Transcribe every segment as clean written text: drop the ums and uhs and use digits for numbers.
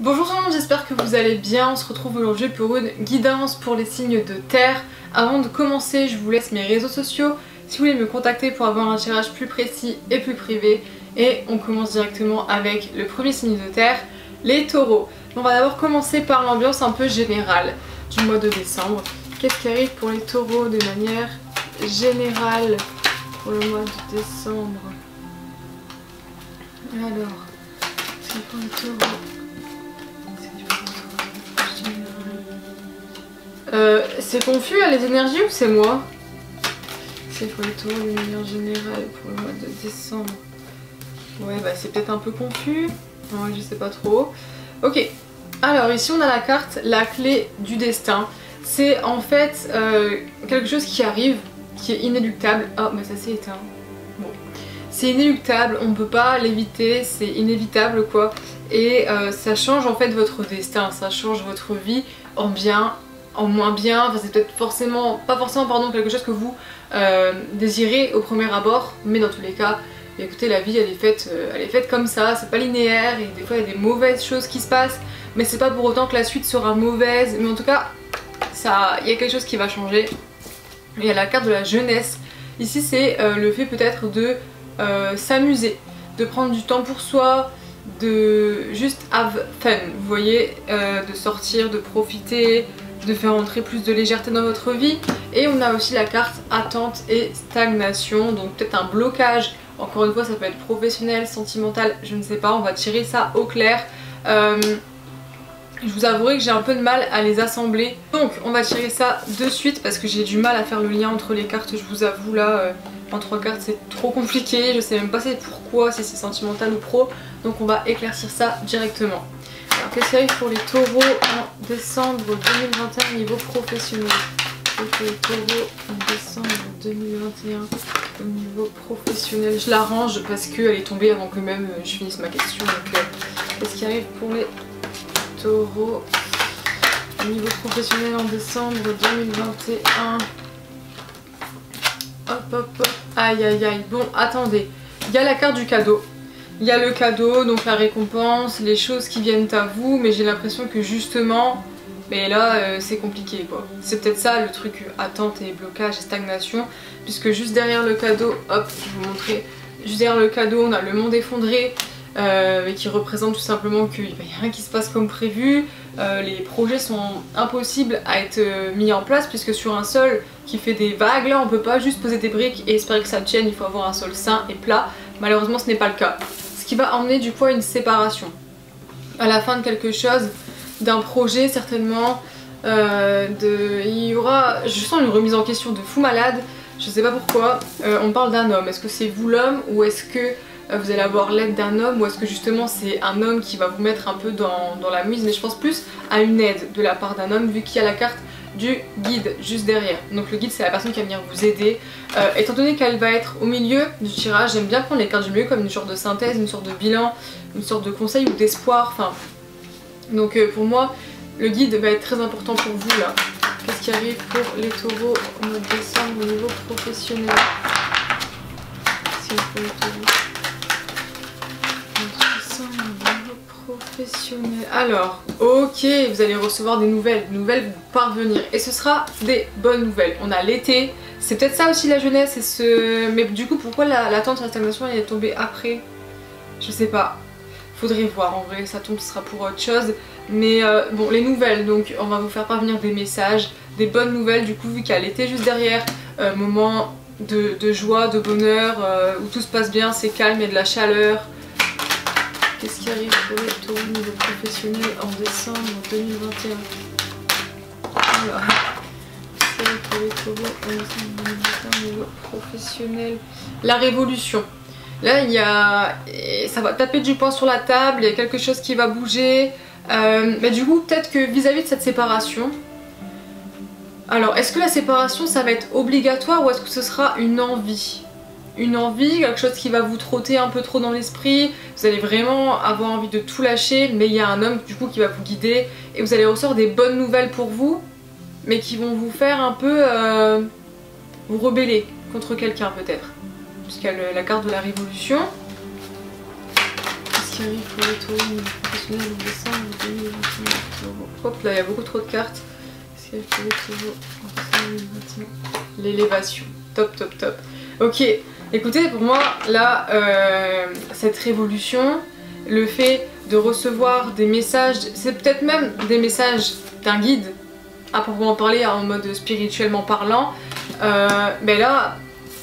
Bonjour tout le monde, j'espère que vous allez bien. On se retrouve aujourd'hui pour une guidance pour les signes de terre. Avant de commencer, je vous laisse mes réseaux sociaux si vous voulez me contacter pour avoir un tirage plus précis et plus privé. Et on commence directement avec le premier signe de terre, les taureaux. On va d'abord commencer par l'ambiance un peu générale du mois de décembre. Qu'est-ce qui arrive pour les taureaux de manière générale pour le mois de décembre? Alors, c'est pour les taureaux. C'est confus là, les énergies ou c'est moi? C'est pour les taureaux de manière générale pour le mois de décembre. Ouais, bah c'est peut-être un peu confus. Ouais, je sais pas trop. Ok, alors ici on a la carte, la clé du destin. C'est en fait quelque chose qui arrive, qui est inéluctable. Ah, mais ça s'est éteint. Bon. C'est inéluctable, on ne peut pas l'éviter, c'est inévitable quoi. Et ça change en fait votre destin, ça change votre vie en bien, en moins bien. Enfin, c'est peut-être pas forcément pardon, quelque chose que vous désirez au premier abord, mais dans tous les cas, écoutez, la vie elle est faite comme ça, c'est pas linéaire et des fois il y a des mauvaises choses qui se passent, mais c'est pas pour autant que la suite sera mauvaise. Mais en tout cas, il y a quelque chose qui va changer. Il y a la carte de la jeunesse. Ici c'est le fait peut-être de s'amuser, de prendre du temps pour soi, de juste have fun, vous voyez, de sortir, de profiter, de faire entrer plus de légèreté dans votre vie. Et on a aussi la carte attente et stagnation, donc peut-être un blocage, encore une fois ça peut être professionnel, sentimental, je ne sais pas, on va tirer ça au clair. Je vous avouerai que j'ai un peu de mal à les assembler, donc on va tirer ça de suite parce que j'ai du mal à faire le lien entre les cartes, je vous avoue là. En 3 cartes c'est trop compliqué, je sais même pas c'est pourquoi, si c'est sentimental ou pro, donc on va éclaircir ça directement. Alors qu'est-ce qui arrive pour les taureaux en décembre 2021 niveau professionnel? Pour les taureaux en décembre 2021 au niveau professionnel, je la range parce qu'elle est tombée avant que même je finisse ma question. Donc qu'est-ce qui arrive pour les taureaux au niveau professionnel en décembre 2021? Hop hop hop, aïe aïe aïe, bon attendez, il y a la carte du cadeau, il y a le cadeau, donc la récompense, les choses qui viennent à vous, mais j'ai l'impression que justement, mais là c'est compliqué quoi. C'est peut-être ça le truc, attente et blocage et stagnation, puisque juste derrière le cadeau, hop, je vais vous montrer, juste derrière le cadeau on a le monde effondré, qui représente tout simplement qu'il n'y a rien qui se passe comme prévu. Les projets sont impossibles à être mis en place puisque sur un sol qui fait des vagues, là on peut pas juste poser des briques et espérer que ça tienne, il faut avoir un sol sain et plat. Malheureusement ce n'est pas le cas. Ce qui va emmener du coup à une séparation. À la fin de quelque chose, d'un projet certainement, il y aura, je sens une remise en question de fou malade, je sais pas pourquoi. On parle d'un homme, est-ce que c'est vous l'homme ou est-ce que vous allez avoir l'aide d'un homme, ou est-ce que justement c'est un homme qui va vous mettre un peu dans la mise? Mais je pense plus à une aide de la part d'un homme vu qu'il y a la carte du guide juste derrière. Donc le guide c'est la personne qui va venir vous aider. Étant donné qu'elle va être au milieu du tirage, j'aime bien prendre les cartes du milieu comme une sorte de synthèse, une sorte de bilan, une sorte de conseil ou d'espoir. Enfin, donc pour moi le guide va être très important pour vous là. Qu'est-ce qui arrive pour les taureaux au mois de décembre au niveau professionnel? Pour les taureaux professionnel. Alors, ok, vous allez recevoir des nouvelles vous parvenir et ce sera des bonnes nouvelles. On a l'été, c'est peut-être ça aussi la jeunesse et mais du coup pourquoi l'attente sur la stagnation elle est tombée après? Je sais pas, faudrait voir, en vrai ça tombe, ce sera pour autre chose. Mais bon, les nouvelles, donc on va vous faire parvenir des messages, des bonnes nouvelles du coup vu qu'il y a l'été juste derrière, moment de joie, de bonheur, où tout se passe bien, c'est calme et de la chaleur. Qu'est-ce qui arrive pour les taureaux au niveau professionnel en décembre 2021? Alors, qu'est-ce qui arrive pour les taureaux en décembre 2021 au niveau professionnel? La révolution. Là, ça va taper du poing sur la table, il y a quelque chose qui va bouger. Mais du coup, peut-être que vis-à-vis de cette séparation, alors est-ce que la séparation ça va être obligatoire ou est-ce que ce sera une envie? Une envie, quelque chose qui va vous trotter un peu trop dans l'esprit, vous allez vraiment avoir envie de tout lâcher, mais il y a un homme du coup qui va vous guider et vous allez ressortir des bonnes nouvelles pour vous, mais qui vont vous faire un peu vous rebeller contre quelqu'un peut-être. Puisqu'il y a la carte de la révolution. Qu'est-ce qui arrive pour les taureaux professionnels en décembre Hop là, il y a beaucoup trop de cartes. L'élévation. Top, top, top. Ok, écoutez, pour moi, là, cette révolution, le fait de recevoir des messages, c'est peut-être même des messages d'un guide, à proprement parler, en mode spirituellement parlant, mais là,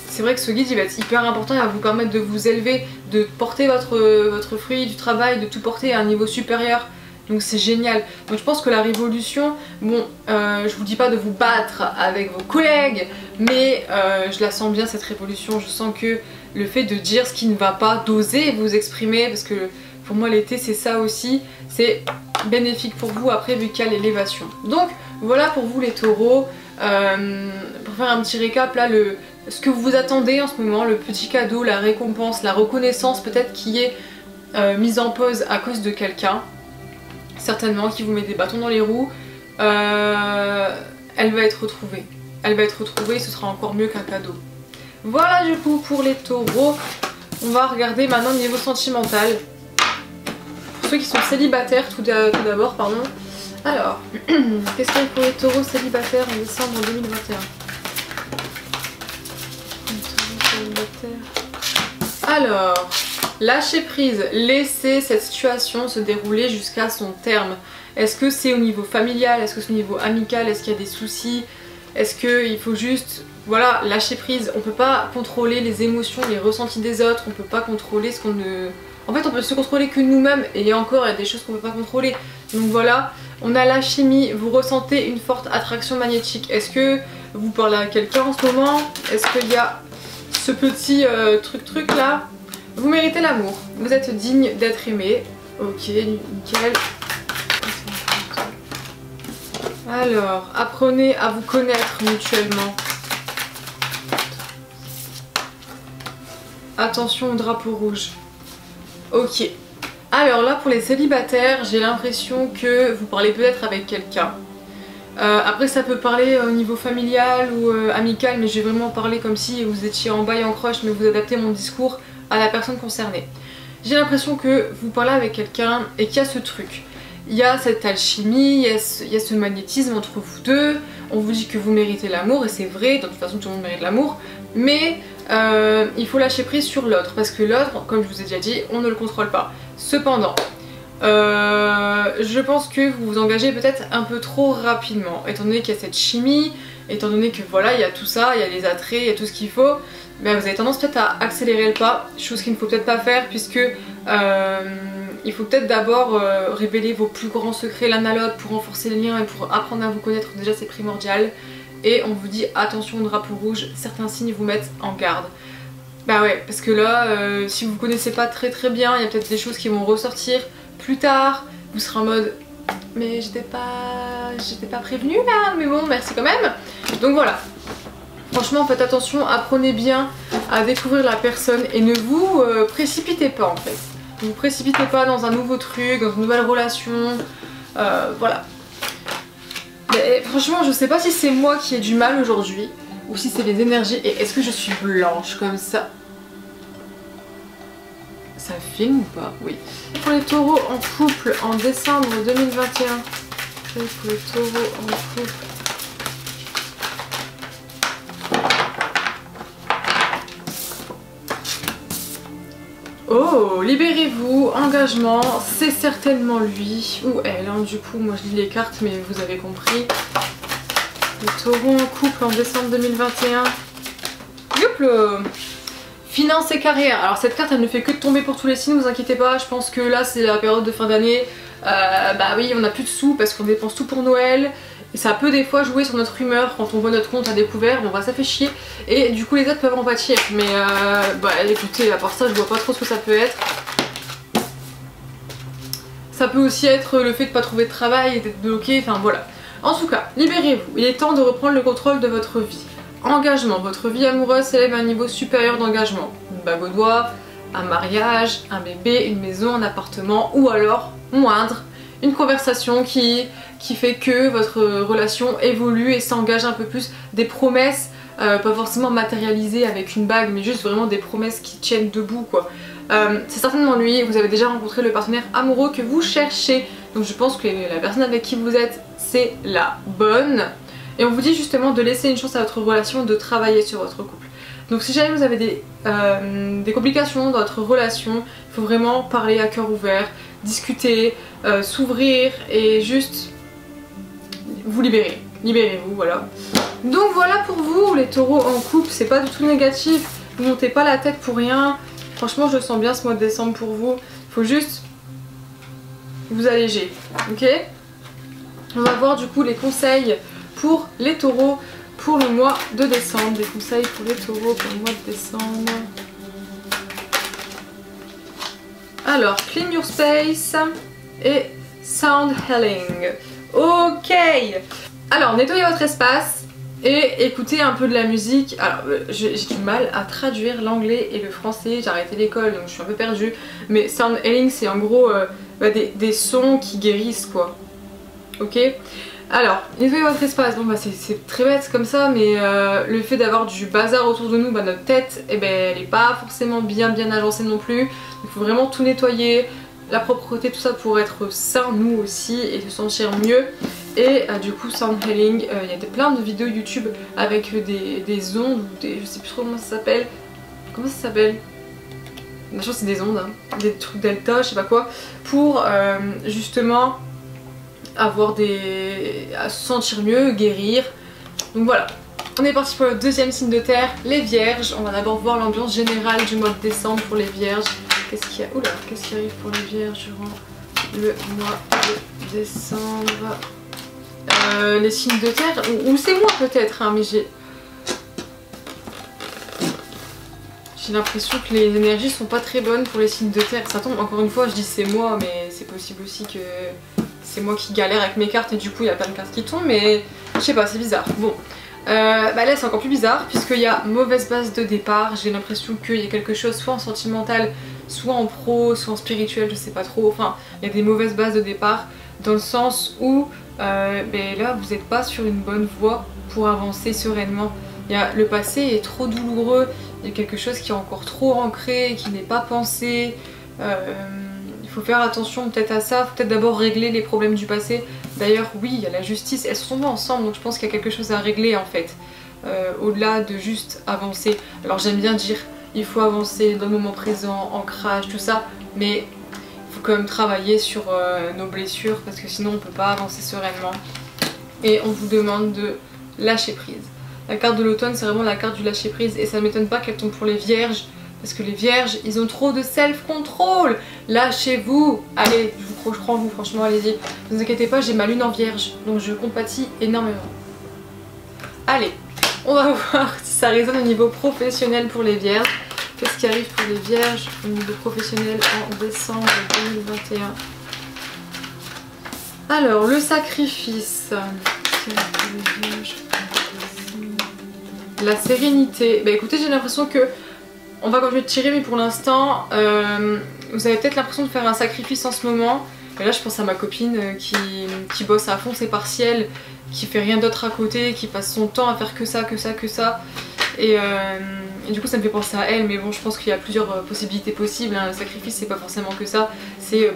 c'est vrai que ce guide, il va être hyper important, il va vous permettre de vous élever, de porter votre fruit du travail, de tout porter à un niveau supérieur. Donc c'est génial. Donc je pense que la révolution, bon, je vous dis pas de vous battre avec vos collègues, mais je la sens bien cette révolution. Je sens que le fait de dire ce qui ne va pas, d'oser vous exprimer, parce que pour moi l'été c'est ça aussi, c'est bénéfique pour vous après vu qu'il y a l'élévation. Donc voilà pour vous les taureaux. Pour faire un petit récap là, ce que vous attendez en ce moment, le petit cadeau, la récompense, la reconnaissance peut-être qui est mise en pause à cause de quelqu'un. Certainement, qui vous met des bâtons dans les roues, elle va être retrouvée. Elle va être retrouvée, ce sera encore mieux qu'un cadeau. Voilà du coup pour les taureaux. On va regarder maintenant le niveau sentimental. Pour ceux qui sont célibataires, tout d'abord, pardon. Alors, qu'est-ce qu'il y a pour les taureaux célibataires en décembre 2021? Alors... lâcher prise, laisser cette situation se dérouler jusqu'à son terme. Est-ce que c'est au niveau familial? Est-ce que c'est au niveau amical? Est-ce qu'il y a des soucis? Est-ce qu'il faut juste, voilà, lâcher prise? On peut pas contrôler les émotions, les ressentis des autres, on peut pas contrôler ce qu'on ne... En fait, on peut se contrôler que nous-mêmes, et encore, il y a des choses qu'on peut pas contrôler. Donc voilà, on a la chimie, vous ressentez une forte attraction magnétique. Est-ce que vous parlez à quelqu'un en ce moment? Est-ce qu'il y a ce petit truc là? Vous méritez l'amour, vous êtes digne d'être aimé. Ok, nickel. Alors, apprenez à vous connaître mutuellement. Attention au drapeau rouge. Ok. Alors là, pour les célibataires, j'ai l'impression que vous parlez peut-être avec quelqu'un. Après, ça peut parler au niveau familial ou amical, mais je vais vraiment parler comme si vous étiez en bail en croche, mais vous adaptez mon discours à la personne concernée. J'ai l'impression que vous parlez avec quelqu'un et qu'il y a ce truc. Il y a cette alchimie, il y a ce magnétisme entre vous deux, on vous dit que vous méritez l'amour et c'est vrai, de toute façon tout le monde mérite l'amour, mais il faut lâcher prise sur l'autre parce que l'autre, comme je vous ai déjà dit, on ne le contrôle pas. Cependant, je pense que vous vous engagez peut-être un peu trop rapidement, étant donné qu'il y a cette chimie, étant donné que voilà, il y a tout ça, il y a les attraits, il y a tout ce qu'il faut. Ben, vous avez tendance peut-être à accélérer le pas, chose qu'il ne faut peut-être pas faire puisque il faut peut-être d'abord révéler vos plus grands secrets l'un à l'autre pour renforcer les liens et pour apprendre à vous connaître, déjà c'est primordial. Et on vous dit attention au drapeau rouge, certains signes vous mettent en garde. Bah ouais, parce que là, si vous ne connaissez pas très bien, il y a peut-être des choses qui vont ressortir plus tard, vous serez en mode mais j'étais pas prévenue là, mais bon merci quand même. Donc voilà. Franchement, faites attention, apprenez bien à découvrir la personne et ne vous précipitez pas en fait. Ne vous précipitez pas dans un nouveau truc, dans une nouvelle relation, voilà. Mais, franchement, je sais pas si c'est moi qui ai du mal aujourd'hui ou si c'est les énergies. Et est-ce que je suis blanche comme ça? Ça filme ou pas? Oui. Pour les taureaux en couple en décembre 2021. Pour les taureaux en couple. Oh, libérez-vous, engagement, c'est certainement lui ou elle, hein. Du coup moi je lis les cartes mais vous avez compris. Le taureau en couple en décembre 2021. Youp, finance et carrière. Alors cette carte elle ne fait que de tomber pour tous les signes, vous inquiétez pas, je pense que là c'est la période de fin d'année. Bah oui, on n'a plus de sous parce qu'on dépense tout pour Noël. Et ça peut des fois jouer sur notre humeur quand on voit notre compte à découvert, bon bah ça fait chier. Et du coup les autres peuvent en pâtir. Mais bah écoutez, à part ça je vois pas trop ce que ça peut être. Ça peut aussi être le fait de pas trouver de travail et d'être bloqué, enfin voilà. En tout cas, libérez-vous, il est temps de reprendre le contrôle de votre vie. Engagement, votre vie amoureuse s'élève à un niveau supérieur d'engagement. Une bague au doigt, un mariage, un bébé, une maison, un appartement ou alors, moindre, une conversation qui fait que votre relation évolue et s'engage un peu plus, des promesses, pas forcément matérialisées avec une bague mais juste vraiment des promesses qui tiennent debout quoi. C'est certainement lui, vous avez déjà rencontré le partenaire amoureux que vous cherchez, Donc je pense que la personne avec qui vous êtes, c'est la bonne. Et on vous dit justement de laisser une chance à votre relation, de travailler sur votre couple. Donc si jamais vous avez des complications dans votre relation, il faut vraiment parler à cœur ouvert, discuter, s'ouvrir et juste vous libérer. Libérez-vous, voilà. Donc voilà pour vous les taureaux en couple, c'est pas du tout négatif, vous montez pas la tête pour rien. Franchement je le sens bien ce mois de décembre pour vous, il faut juste vous alléger, ok? On va voir du coup les conseils pour les taureaux pour le mois de décembre. Des conseils pour les taureaux pour le mois de décembre. Alors, clean your space et sound healing. Ok. Alors, nettoyez votre espace et écoutez un peu de la musique. Alors, j'ai du mal à traduire l'anglais et le français. J'ai arrêté l'école donc je suis un peu perdue. Mais sound healing, c'est en gros des sons qui guérissent quoi. Ok. Alors, nettoyez votre espace, bon bah c'est très bête comme ça, mais le fait d'avoir du bazar autour de nous, bah notre tête, eh ben, elle est pas forcément bien agencée non plus. Il faut vraiment tout nettoyer, la propreté, tout ça pour être sain nous aussi et se sentir mieux. Et du coup, sound healing, il y a plein de vidéos YouTube avec des ondes, je sais plus trop comment ça s'appelle. Comment ça s'appelle? Je pense que c'est des ondes, hein. Des trucs delta, je sais pas quoi, pour justement avoir à se sentir mieux, guérir. Donc voilà, on est parti pour le deuxième signe de terre, les vierges. On va d'abord voir l'ambiance générale du mois de décembre pour les vierges. Qu'est-ce qu'il y a? Oula, qu'est-ce qui arrive pour les vierges durant le mois de décembre? Les signes de terre, ou c'est moi peut-être, hein, mais j'ai l'impression que les énergies sont pas très bonnes pour les signes de terre. Ça tombe, encore une fois, je dis c'est moi, mais c'est possible aussi que c'est moi qui galère avec mes cartes et du coup il y a plein de cartes qui tombent, mais je sais pas, c'est bizarre. Bon, bah là c'est encore plus bizarre puisqu'il y a mauvaise base de départ. J'ai l'impression qu'il y a quelque chose soit en sentimental, soit en pro, soit en spirituel, je sais pas trop. Enfin, il y a des mauvaises bases de départ dans le sens où ben là vous n'êtes pas sur une bonne voie pour avancer sereinement. Le passé est trop douloureux, il y a quelque chose qui est encore trop ancré, qui n'est pas pensé. Il faut faire attention peut-être à ça, peut-être d'abord régler les problèmes du passé. D'ailleurs oui, il y a la justice, elles sont ensemble donc je pense qu'il y a quelque chose à régler en fait. Au-delà de juste avancer. Alors j'aime bien dire il faut avancer dans le moment présent, ancrage, tout ça, mais il faut quand même travailler sur nos blessures parce que sinon on peut pas avancer sereinement. Et on vous demande de lâcher prise. La carte de l'automne c'est vraiment la carte du lâcher prise et ça m'étonne pas qu'elle tombe pour les vierges. Parce que les vierges, ils ont trop de self-control. Lâchez-vous. Allez, je crois en vous, franchement, allez-y. Ne vous inquiétez pas, j'ai ma lune en vierge. Donc je compatis énormément. Allez, on va voir si ça résonne au niveau professionnel pour les vierges. Qu'est-ce qui arrive pour les vierges au niveau professionnel en décembre 2021? Alors, le sacrifice. La sérénité. Bah écoutez, j'ai l'impression que on va continuer de tirer, mais pour l'instant, vous avez peut-être l'impression de faire un sacrifice en ce moment. Mais là, je pense à ma copine qui bosse à fond ses partiels, qui fait rien d'autre à côté, qui passe son temps à faire que ça. Et du coup, ça me fait penser à elle, mais bon, je pense qu'il y a plusieurs possibilités possibles. Hein. Le sacrifice, c'est pas forcément que ça. C'est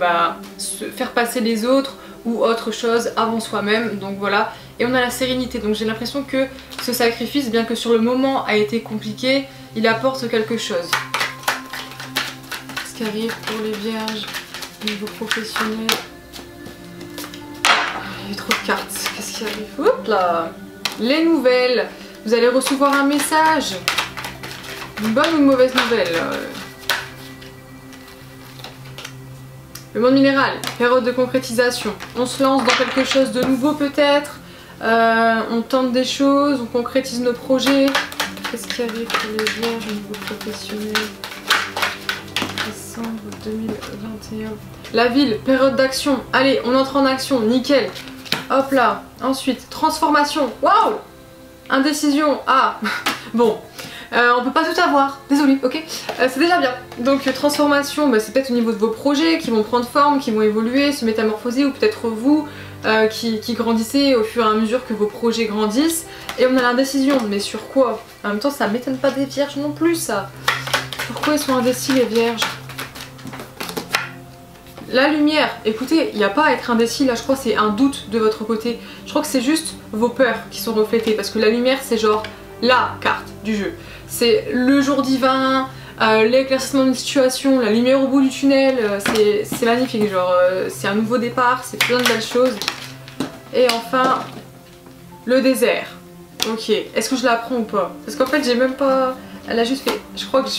se faire passer les autres ou autre chose avant soi-même. Donc voilà. Et on a la sérénité. Donc j'ai l'impression que ce sacrifice, bien que sur le moment a été compliqué, il apporte quelque chose. Ce qui arrive pour les vierges au niveau professionnel. Il y a eu trop de cartes. Qu'est-ce qui arrive? Hop là! Les nouvelles. Vous allez recevoir un message. Une bonne ou une mauvaise nouvelle? Le monde minéral. Période de concrétisation. On se lance dans quelque chose de nouveau peut-être. On tente des choses. On concrétise nos projets. Qu'est-ce qui arrive pour les vierges au niveau professionnel? Décembre 2021. La ville, période d'action. Allez, on entre en action, nickel. Hop là. Ensuite, transformation. Waouh! Indécision. Ah, bon. On peut pas tout avoir, désolé, ok, c'est déjà bien. Donc transformation, c'est peut-être au niveau de vos projets qui vont prendre forme, qui vont évoluer, se métamorphoser, ou peut-être vous qui grandissez au fur et à mesure que vos projets grandissent. Et on a l'indécision, mais sur quoi? En même temps ça m'étonne pas des vierges non plus ça. Pourquoi ils sont indécis les vierges? La lumière, écoutez, il n'y a pas à être indécis, là je crois que c'est un doute de votre côté. Je crois que c'est juste vos peurs qui sont reflétées, parce que la lumière c'est genre la carte du jeu. C'est le jour divin, l'éclaircissement d'une situation, la lumière au bout du tunnel, c'est magnifique, genre c'est un nouveau départ, c'est plein de belles choses. Et enfin, le désert. Ok, est-ce que je la prends ou pas? Parce qu'en fait j'ai même pas... Elle a juste fait... Je crois que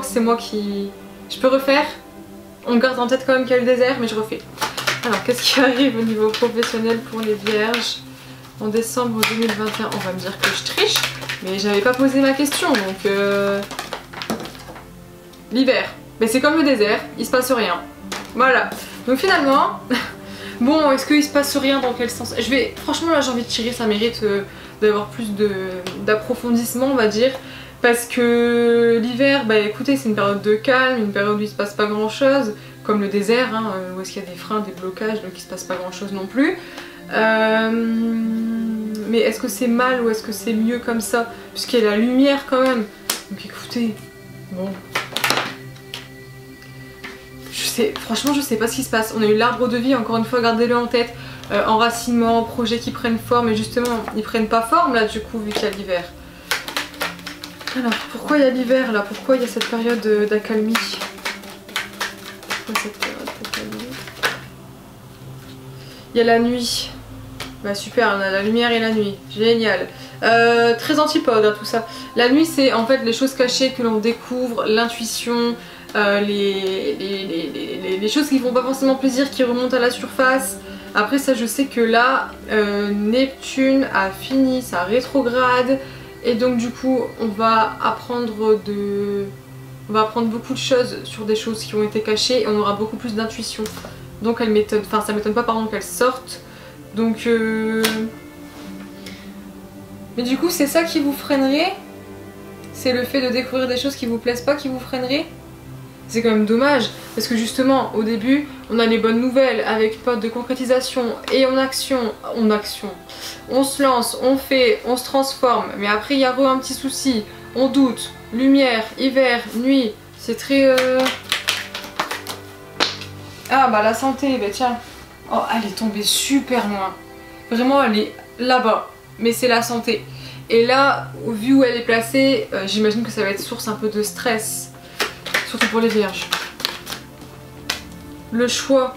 c'est moi qui... Je peux refaire? On garde en tête quand même qu'il y a le désert, mais je refais. Alors, qu'est-ce qui arrive au niveau professionnel pour les vierges en décembre 2021? On va me dire que je triche, mais j'avais pas posé ma question, donc... L'hiver. Mais c'est comme le désert, il se passe rien. Voilà. Donc finalement... Bon, est-ce qu'il se passe rien dans quel sens? Je vais... Franchement, là, j'ai envie de tirer, ça mérite d'avoir plus d'approfondissement, on va dire. Parce que l'hiver, bah écoutez, c'est une période de calme, une période où il se passe pas grand chose, comme le désert, hein, où est-ce qu'il y a des freins, des blocages, donc il se passe pas grand chose non plus. Mais est-ce que c'est mal ou est-ce que c'est mieux comme ça? Puisqu'il y a la lumière quand même. Donc écoutez, bon. Franchement, je sais pas ce qui se passe. On a eu l'arbre de vie, encore une fois, gardez-le en tête. Enracinement, projets qui prennent forme, et justement, ils prennent pas forme là du coup, vu qu'il y a l'hiver. Alors, pourquoi il y a l'hiver là? Pourquoi il y a cette période d'accalmie? Pourquoi cette période d'accalmie? Il y a la nuit. Bah super, on a la lumière et la nuit. Génial. Très antipode hein, tout ça. La nuit c'est en fait les choses cachées que l'on découvre, l'intuition, les choses qui font pas forcément plaisir, qui remontent à la surface. Après ça je sais que là, Neptune a fini sa rétrograde. Et donc du coup on va apprendre beaucoup de choses sur des choses qui ont été cachées et on aura beaucoup plus d'intuition. Donc ça m'étonne pas pardon qu'elle sorte. Donc mais du coup c'est ça qui vous freinerait? C'est le fait de découvrir des choses qui vous plaisent pas qui vous freinerait? C'est quand même dommage parce que justement au début on a les bonnes nouvelles avec une période de concrétisation et on se lance, on fait, on se transforme, mais après il y a un petit souci, on doute, lumière, hiver, nuit, c'est très... Ah bah la santé, bah tiens, oh elle est tombée super loin, vraiment elle est là-bas, mais c'est la santé. Et là, vu où elle est placée, j'imagine que ça va être source un peu de stress. Surtout pour les vierges. Le choix,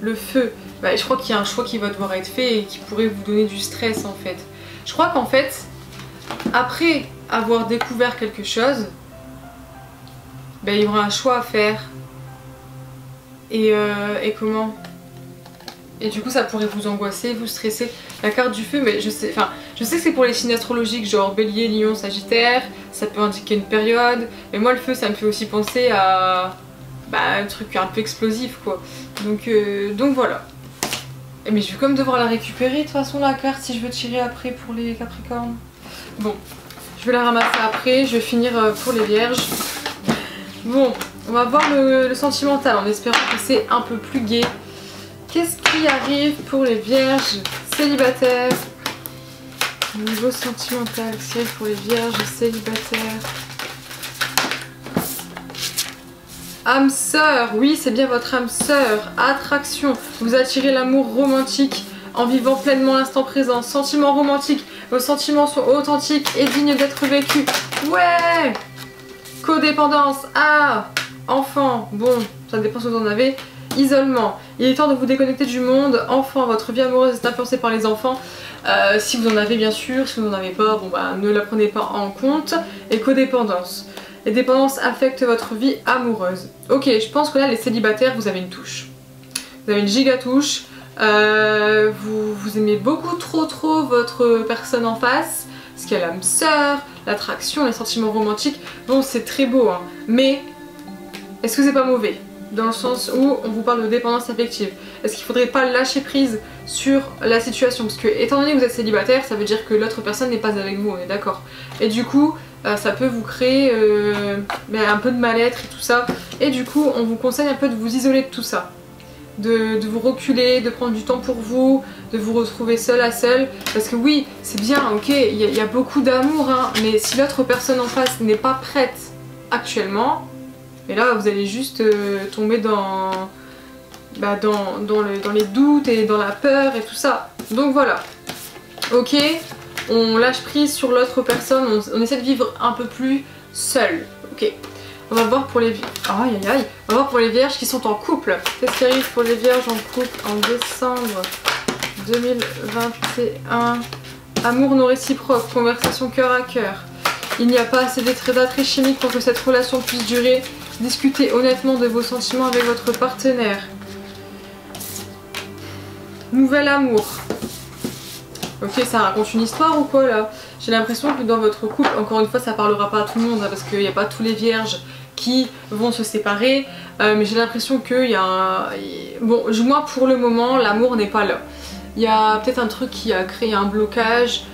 le feu, bah, je crois qu'il y a un choix qui va devoir être fait et qui pourrait vous donner du stress en fait. Je crois qu'en fait, après avoir découvert quelque chose, bah, il y aura un choix à faire. Et comment? Et du coup ça pourrait vous angoisser, vous stresser. La carte du feu, mais je sais que c'est pour les signes astrologiques genre Bélier, Lion, Sagittaire, ça peut indiquer une période. Mais moi le feu ça me fait aussi penser à un truc un peu explosif quoi. Donc voilà. Mais je vais quand même devoir la récupérer de toute façon la carte si je veux tirer après pour les Capricornes. Bon, je vais la ramasser après, je vais finir pour les Vierges. Bon, on va voir le sentimental en espérant que c'est un peu plus gai. Qu'est-ce qui arrive pour les vierges célibataires? Au niveau sentimental, qu'est-ce qui arrive pour les vierges célibataires? Âme sœur, oui c'est bien votre âme sœur. Attraction, vous attirez l'amour romantique en vivant pleinement l'instant présent. Sentiments romantiques, vos sentiments sont authentiques et dignes d'être vécus. Ouais! Codépendance, ah! Enfant, bon, ça dépend ce que vous en avez. Isolement, il est temps de vous déconnecter du monde. Enfant, votre vie amoureuse est influencée par les enfants. Si vous en avez bien sûr, si vous n'en avez pas, bon bah ne la prenez pas en compte. Et codépendance. Les dépendances affectent votre vie amoureuse. Ok, je pense que là les célibataires vous avez une touche. Vous avez une giga touche. Vous aimez beaucoup trop votre personne en face. Parce qu'il y a l'âme sœur, l'attraction, les sentiments romantiques. Bon c'est très beau hein. Mais est-ce que c'est pas mauvais? Dans le sens où on vous parle de dépendance affective. Est-ce qu'il faudrait pas lâcher prise sur la situation? Parce que étant donné que vous êtes célibataire, ça veut dire que l'autre personne n'est pas avec vous, on est d'accord. Et du coup, ça peut vous créer un peu de mal-être et tout ça. Et du coup, on vous conseille un peu de vous isoler de tout ça. De vous reculer, de prendre du temps pour vous, de vous retrouver seul à seul. Parce que oui, c'est bien, ok, il y a beaucoup d'amour, hein, mais si l'autre personne en face n'est pas prête actuellement, et là vous allez juste tomber dans dans les doutes et dans la peur et tout ça. Donc voilà. Ok, on lâche prise sur l'autre personne, on essaie de vivre un peu plus seul. Ok. On va voir pour les On va voir pour les vierges qui sont en couple. Qu'est-ce qui arrive pour les vierges en couple en décembre 2021? Amour non réciproque, conversation cœur à cœur. Il n'y a pas assez d'attrait chimique pour que cette relation puisse durer. Discutez honnêtement de vos sentiments avec votre partenaire. Nouvel amour. Ok, ça raconte une histoire ou quoi là? J'ai l'impression que dans votre couple, encore une fois ça parlera pas à tout le monde hein, parce qu'il n'y a pas tous les vierges qui vont se séparer, mais j'ai l'impression qu'il y a un... Bon, moi pour le moment l'amour n'est pas là. Il y a peut-être un truc qui a créé un blocage.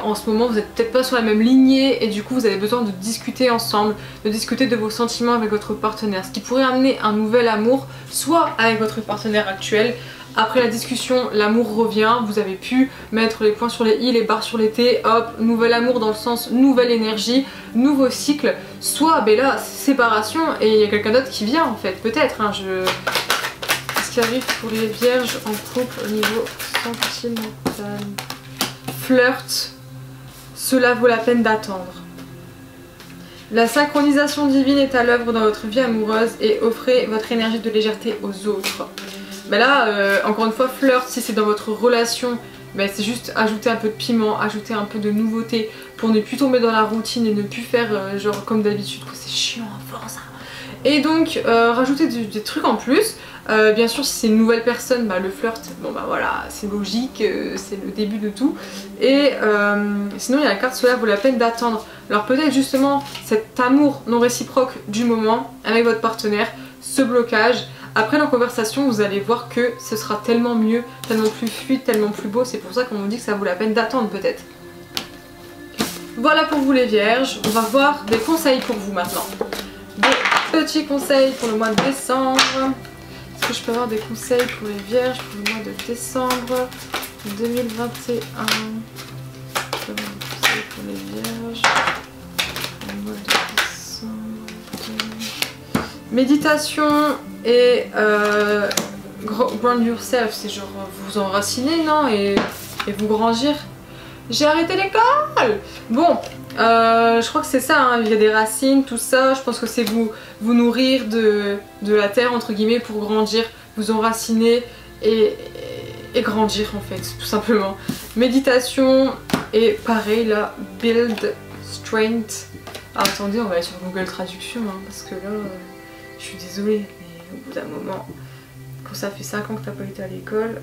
En ce moment vous n'êtes peut-être pas sur la même lignée et du coup vous avez besoin de discuter ensemble, de discuter de vos sentiments avec votre partenaire, ce qui pourrait amener un nouvel amour, soit avec votre partenaire actuel. Après la discussion, l'amour revient, vous avez pu mettre les points sur les i, les barres sur les t, hop, nouvel amour dans le sens nouvelle énergie, nouveau cycle, soit ben là, séparation et il y a quelqu'un d'autre qui vient en fait, peut-être. Hein, Qu'est-ce qui arrive pour les vierges en couple au niveau sentimental? Flirt, cela vaut la peine d'attendre. La synchronisation divine est à l'œuvre dans votre vie amoureuse et offrez votre énergie de légèreté aux autres. Ben là, encore une fois, flirt, si c'est dans votre relation, ben c'est juste ajouter un peu de piment, ajouter un peu de nouveauté pour ne plus tomber dans la routine et ne plus faire genre comme d'habitude, c'est chiant à force. Et donc, rajouter des trucs en plus. Bien sûr, si c'est une nouvelle personne, bah, le flirt, bon bah voilà, c'est logique, c'est le début de tout. Et sinon, il y a la carte cela vaut la peine d'attendre. Alors peut-être justement cet amour non réciproque du moment avec votre partenaire, ce blocage. Après la conversation, vous allez voir que ce sera tellement mieux, tellement plus fluide, tellement plus beau. C'est pour ça qu'on vous dit que ça vaut la peine d'attendre peut-être. Voilà pour vous les vierges. On va voir des conseils pour vous maintenant. Des petits conseils pour le mois de décembre. Est-ce que je peux avoir des conseils pour les vierges pour le mois de décembre 2021? Des conseils pour les vierges pour le mois de décembre. Méditation et ground yourself, c'est genre vous enraciner, non, et vous grandir. J'ai arrêté l'école. Bon, je crois que c'est ça, hein. Il y a des racines, tout ça. Je pense que c'est vous nourrir de la terre, entre guillemets, pour grandir, vous enraciner et grandir, en fait, tout simplement. Méditation et pareil, là, build strength. Ah, attendez, on va aller sur Google Traduction, hein, parce que là, je suis désolée, mais au bout d'un moment, quand ça fait 5 ans que t'as pas été à l'école,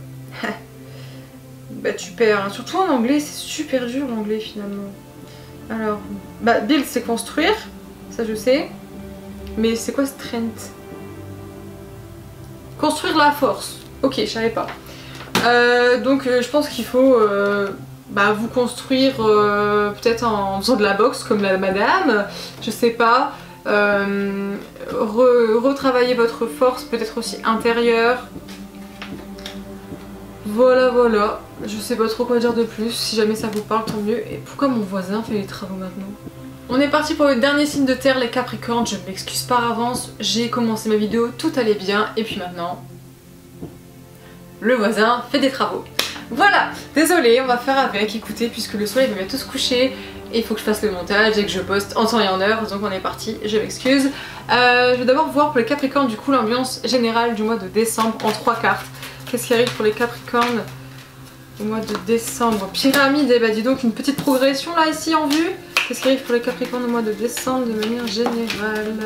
bah tu perds, hein. Surtout en anglais, c'est super dur l'anglais finalement. Alors, bah build c'est construire, ça je sais, mais c'est quoi strength? Construire la force, ok, je savais pas. Donc je pense qu'il faut bah, vous construire peut-être en faisant de la boxe comme la madame, je sais pas. Retravailler votre force, peut-être aussi intérieure. Voilà, voilà. Je sais pas trop quoi dire de plus. Si jamais ça vous parle, tant mieux. Et pourquoi mon voisin fait les travaux maintenant? On est parti pour le dernier signe de terre, les Capricornes. Je m'excuse par avance. J'ai commencé ma vidéo, tout allait bien. Et puis maintenant, le voisin fait des travaux. Voilà, désolée, on va faire avec. Écoutez, puisque le soleil va bientôt se coucher. Et il faut que je fasse le montage et que je poste en temps et en heure, donc on est parti, je m'excuse. Je vais d'abord voir pour les Capricornes du coup l'ambiance générale du mois de décembre en 3 cartes. Qu'est-ce qui arrive pour les Capricornes au mois de décembre? Pyramide, et bah dis donc une petite progression là ici en vue. Qu'est-ce qui arrive pour les Capricornes au mois de décembre de manière générale?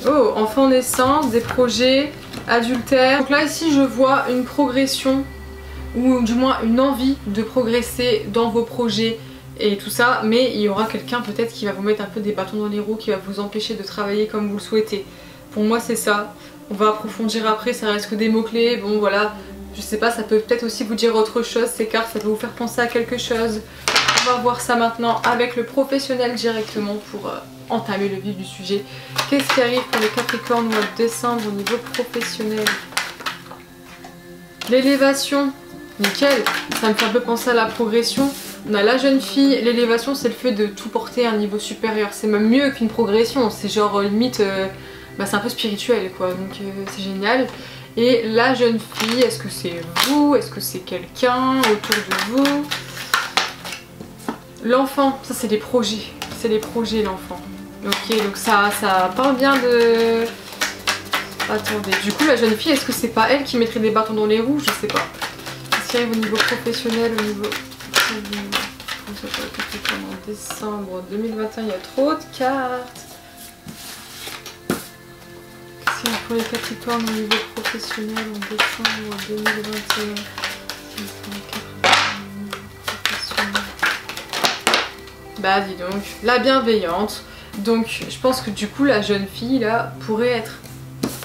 Oh, enfant naissant, des projets, adultère. Donc là ici je vois une progression, ou du moins une envie de progresser dans vos projets et tout ça, mais il y aura quelqu'un peut-être qui va vous mettre un peu des bâtons dans les roues, qui va vous empêcher de travailler comme vous le souhaitez. Pour moi c'est ça, on va approfondir après, ça reste que des mots-clés, bon voilà, je sais pas, ça peut peut-être aussi vous dire autre chose, ces cartes, ça peut vous faire penser à quelque chose. On va voir ça maintenant avec le professionnel directement pour entamer le vif du sujet. Qu'est-ce qui arrive pour les Capricornes au mois de décembre au niveau professionnel? L'élévation. Nickel, ça me fait un peu penser à la progression. On a la jeune fille, l'élévation c'est le fait de tout porter à un niveau supérieur. C'est même mieux qu'une progression, c'est genre limite bah, c'est un peu spirituel quoi, donc c'est génial. Et la jeune fille, est-ce que c'est vous? Est-ce que c'est quelqu'un autour de vous? L'enfant, ça c'est des projets. C'est les projets l'enfant. Ok, donc ça parle bien de... Attendez, du coup la jeune fille, est-ce que c'est pas elle qui mettrait des bâtons dans les roues? Je sais pas. Qu'est-ce qui arrive au niveau professionnel, au niveau... En décembre 2021, il y a trop de cartes. Qu'est-ce qu'il y a pour les Capricornes au niveau professionnel en décembre 2021? Bah dis donc, la bienveillante. Donc je pense que du coup la jeune fille là pourrait être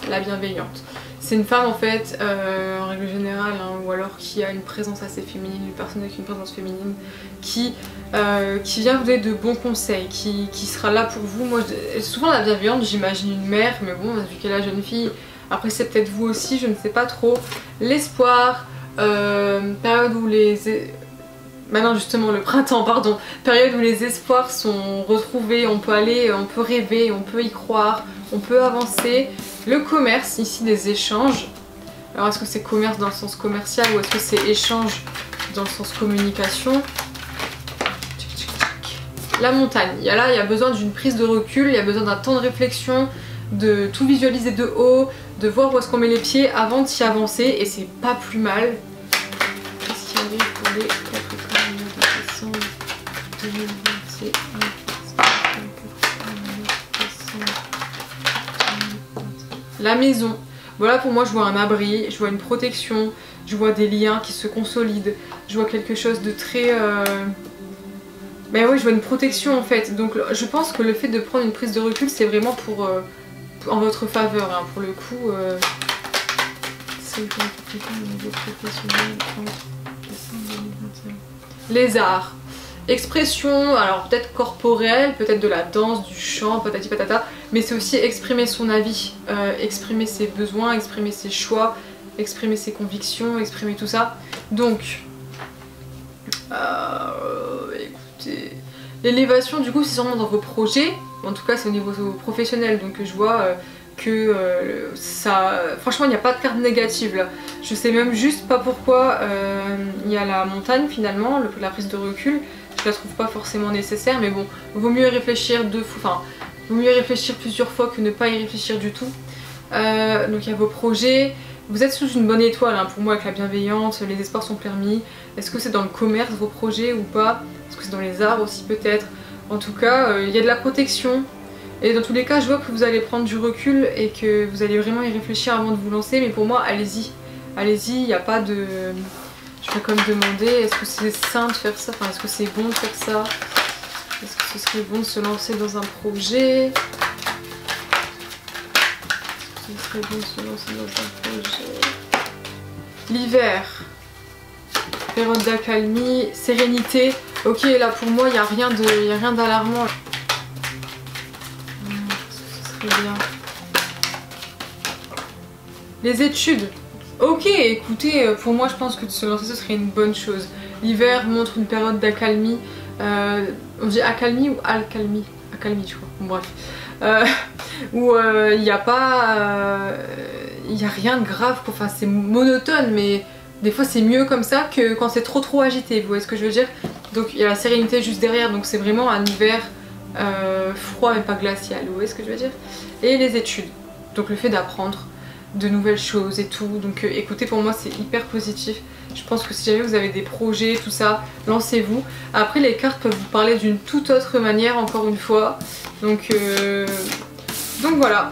la bienveillante. C'est une femme en fait, en règle générale, hein, ou alors qui a une présence assez féminine, une personne avec une présence féminine, qui vient vous donner de bons conseils, qui sera là pour vous. Moi, souvent la bienveillante, j'imagine une mère, mais bon, vu qu'elle est la jeune fille, après c'est peut-être vous aussi, je ne sais pas trop. L'espoir, période où les... Maintenant justement le printemps, pardon, période où les espoirs sont retrouvés, on peut aller, on peut rêver, on peut y croire, on peut avancer. Le commerce, ici des échanges. Alors est-ce que c'est commerce dans le sens commercial ou est-ce que c'est échange dans le sens communication? La montagne, là il y a besoin d'une prise de recul, il y a besoin d'un temps de réflexion, de tout visualiser de haut, de voir où est-ce qu'on met les pieds avant d'y avancer et c'est pas plus mal. Qu'est-ce qui arrive pour les Capricornes de décembre 2021? La maison. Voilà, pour moi je vois un abri, je vois une protection, je vois des liens qui se consolident, je vois quelque chose de très... Ben oui, je vois une protection en fait. Donc je pense que le fait de prendre une prise de recul c'est vraiment pour en votre faveur, hein. Pour le coup... Les arts. Expression, alors peut-être corporelle, peut-être de la danse, du chant, patati patata, mais c'est aussi exprimer son avis, exprimer ses besoins, exprimer ses choix, exprimer ses convictions, exprimer tout ça. Donc, écoutez, l'élévation du coup c'est sûrement dans vos projets, en tout cas c'est au niveau professionnel, donc je vois que ça... Franchement il n'y a pas de carte négative là, je sais même juste pas pourquoi il y a la montagne finalement, la prise de recul. Je la trouve pas forcément nécessaire, mais bon, vaut mieux réfléchir vaut mieux réfléchir plusieurs fois que ne pas y réfléchir du tout. Donc il y a vos projets, vous êtes sous une bonne étoile hein, pour moi avec la bienveillante, les espoirs sont permis. Est-ce que c'est dans le commerce vos projets ou pas? Est-ce que c'est dans les arts aussi peut-être? En tout cas, il y a de la protection. Et dans tous les cas, je vois que vous allez prendre du recul et que vous allez vraiment y réfléchir avant de vous lancer, mais pour moi, allez-y. Allez-y, il n'y a pas de... Je vais quand même demander, est-ce que c'est sain de faire ça? Enfin, est-ce que c'est bon de faire ça? Est-ce que ce serait bon de se lancer dans un projet? Est-ce que ce serait bon de se lancer dans un projet? L'hiver. Période d'accalmie, sérénité. Ok, là pour moi, il n'y a rien d'alarmant. Ce serait bien. Les études. Ok, écoutez, pour moi je pense que de se lancer ce serait une bonne chose. L'hiver montre une période d'accalmie. On dit accalmie ou alcalmie? Accalmie je crois, bon, bref. Où il n'y a pas... Il n'y a rien de grave, enfin c'est monotone mais des fois c'est mieux comme ça que quand c'est trop agité, vous voyez ce que je veux dire? Donc il y a la sérénité juste derrière, donc c'est vraiment un hiver froid mais pas glacial, vous voyez ce que je veux dire? Et les études, donc le fait d'apprendre de nouvelles choses et tout, donc écoutez, pour moi c'est hyper positif. Je pense que si jamais vous avez des projets, tout ça, lancez-vous. Après les cartes peuvent vous parler d'une toute autre manière encore une fois, donc voilà.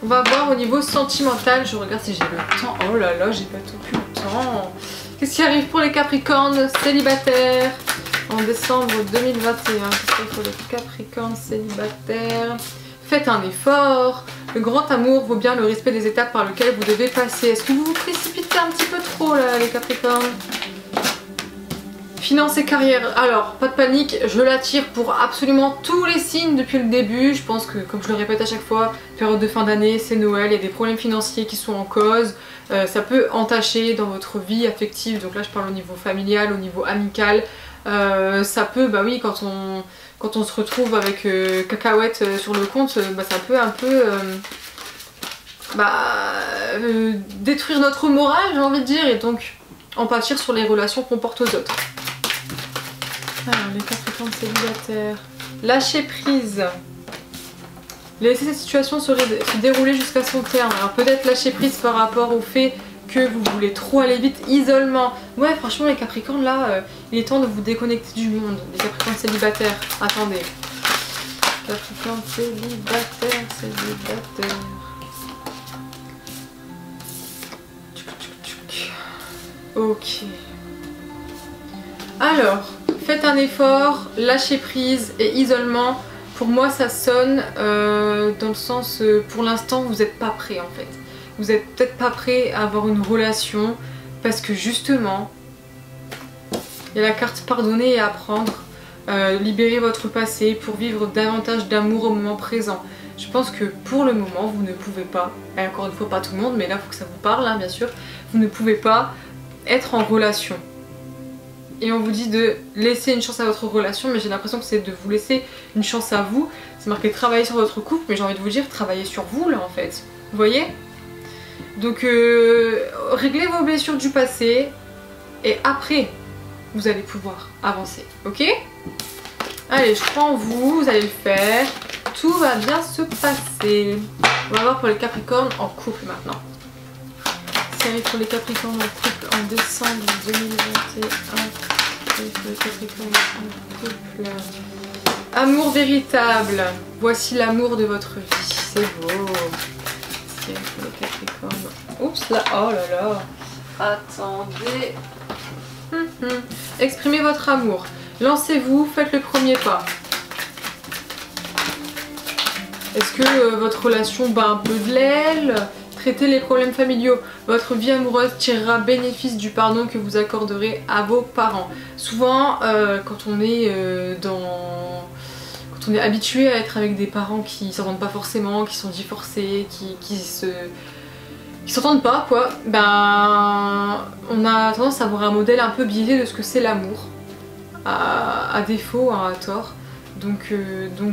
On va voir au niveau sentimental, je regarde si j'ai le temps. Oh là là, j'ai pas tout plus le temps. Qu'est-ce qui arrive pour les Capricornes célibataires en décembre 2021? Qu'est-ce qu'il y a pour les Capricornes célibataires? Faites un effort. Le grand amour vaut bien le respect des étapes par lesquelles vous devez passer. Est-ce que vous vous précipitez un petit peu trop là, les Capricornes? Finances et carrière. Alors, pas de panique, je l'attire pour absolument tous les signes depuis le début. Je pense que, comme je le répète à chaque fois, période de fin d'année, c'est Noël, il y a des problèmes financiers qui sont en cause. Ça peut entacher dans votre vie affective. Donc là, je parle au niveau familial, au niveau amical. Ça peut, bah oui, quand on se retrouve avec cacahuètes sur le compte, bah ça peut un peu détruire notre morale, j'ai envie de dire, et donc en pâtir sur les relations qu'on porte aux autres. Alors, les Capricornes célibataires. Lâcher prise. Laisser cette situation se dérouler jusqu'à son terme. Alors peut-être lâcher prise par rapport au fait que vous voulez trop aller vite. Isolement. Ouais, franchement les Capricornes là, il est temps de vous déconnecter du monde. Les Capricornes célibataires. Attendez. Capricornes célibataires. Ok. Alors, faites un effort, lâchez prise et isolement. Pour moi, ça sonne dans le sens, pour l'instant, vous n'êtes pas prêt en fait. Vous n'êtes peut-être pas prêt à avoir une relation parce que justement, il y a la carte pardonner et apprendre. Libérer votre passé pour vivre davantage d'amour au moment présent. Je pense que pour le moment, vous ne pouvez pas, et encore une fois pas tout le monde, mais là il faut que ça vous parle, hein, bien sûr, vous ne pouvez pas être en relation. Et on vous dit de laisser une chance à votre relation, mais j'ai l'impression que c'est de vous laisser une chance à vous. C'est marqué travailler sur votre couple, mais j'ai envie de vous dire travailler sur vous là en fait. Vous voyez? Donc réglez vos blessures du passé et après vous allez pouvoir avancer, ok? Allez, je crois en vous, vous allez le faire. Tout va bien se passer. On va voir pour les Capricornes en couple maintenant. Série pour les Capricornes en couple en décembre 2021. Et pour les Capricornes en couple. Amour véritable. Voici l'amour de votre vie. C'est beau. Série pour les Capricornes. Oups là, oh là là. Attendez. Exprimez votre amour. Lancez-vous, faites le premier pas. Est-ce que votre relation bat un peu de l'aile? Traitez les problèmes familiaux. Votre vie amoureuse tirera bénéfice du pardon que vous accorderez à vos parents. Souvent, quand on est habitué à être avec des parents qui s'entendent pas forcément, qui sont divorcés, qui s'entendent pas, quoi, ben on a tendance à avoir un modèle un peu biaisé de ce que c'est l'amour. À défaut, à tort. Donc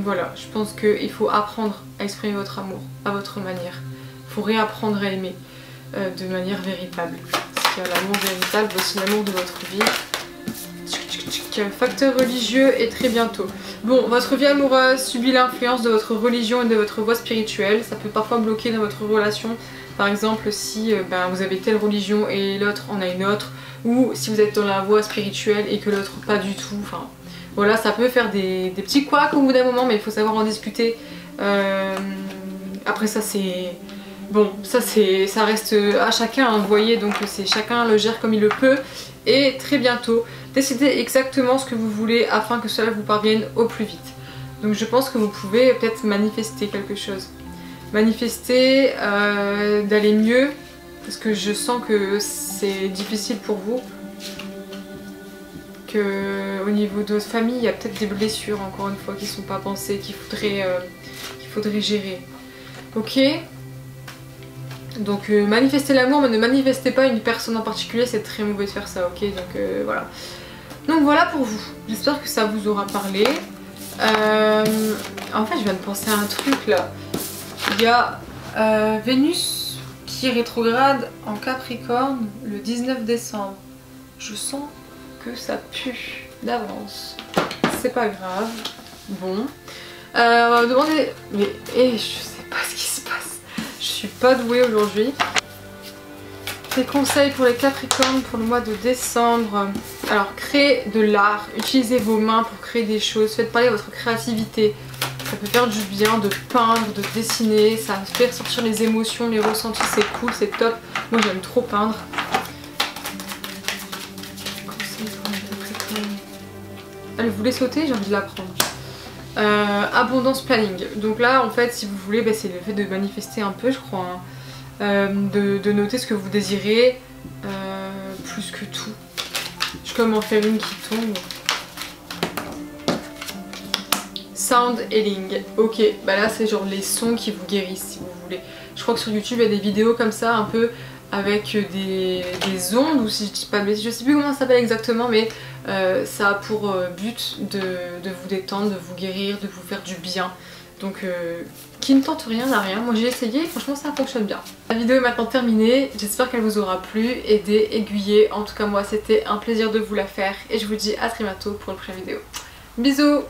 voilà, je pense qu'il faut apprendre à exprimer votre amour à votre manière. Il faut réapprendre à aimer de manière véritable. Parce qu'il y a l'amour véritable, voici l'amour de votre vie. Facteur religieux et très bientôt. Bon, votre vie amoureuse subit l'influence de votre religion et de votre voie spirituelle. Ça peut parfois bloquer dans votre relation. Par exemple, si vous avez telle religion et l'autre en a une autre, ou si vous êtes dans la voie spirituelle et que l'autre pas du tout, enfin voilà, ça peut faire des petits couacs au bout d'un moment, mais il faut savoir en discuter. Après ça c'est... Bon, ça reste à chacun, hein, vous voyez, donc c'est chacun le gère comme il le peut. Et très bientôt, décidez exactement ce que vous voulez afin que cela vous parvienne au plus vite. Donc je pense que vous pouvez peut-être manifester quelque chose. Manifester d'aller mieux, parce que je sens que c'est difficile pour vous. Au niveau de votre famille, il y a peut-être des blessures, encore une fois, qui ne sont pas pensées, qu'il faudrait gérer. Ok? Donc manifestez l'amour, mais ne manifestez pas une personne en particulier, c'est très mauvais de faire ça, ok? Donc voilà. Donc voilà pour vous. J'espère que ça vous aura parlé. En fait, je viens de penser à un truc là. Il y a Vénus qui rétrograde en Capricorne le 19 décembre. Je sens que ça pue d'avance. C'est pas grave. Bon. On va me demander... Mais je sais pas ce qui se passe. Je suis pas douée aujourd'hui. Des conseils pour les Capricornes pour le mois de décembre. Alors, créez de l'art. Utilisez vos mains pour créer des choses. Faites parler votre créativité. Ça peut faire du bien de peindre, de dessiner. Ça fait ressortir les émotions, les ressentis. C'est cool, c'est top. Moi, j'aime trop peindre. Allez, vous voulez sauter? J'ai envie de la prendre. Abondance planning. Donc là, en fait, si vous voulez, c'est le fait de manifester un peu, je crois. Hein. De noter ce que vous désirez. Plus que tout. Je suis comme en faire une qui tombe. Sound healing. Ok, bah là, c'est genre les sons qui vous guérissent, si vous voulez. Je crois que sur YouTube, il y a des vidéos comme ça, un peu avec des ondes, ou si je dis pas de bêtises, je sais plus comment ça s'appelle exactement, mais ça a pour but de vous détendre, de vous guérir, de vous faire du bien. Donc qui ne tente rien n'a rien. Moi j'ai essayé et franchement ça fonctionne bien. La vidéo est maintenant terminée, j'espère qu'elle vous aura plu, aidé, aiguillé. En tout cas moi c'était un plaisir de vous la faire et je vous dis à très bientôt pour une prochaine vidéo. Bisous!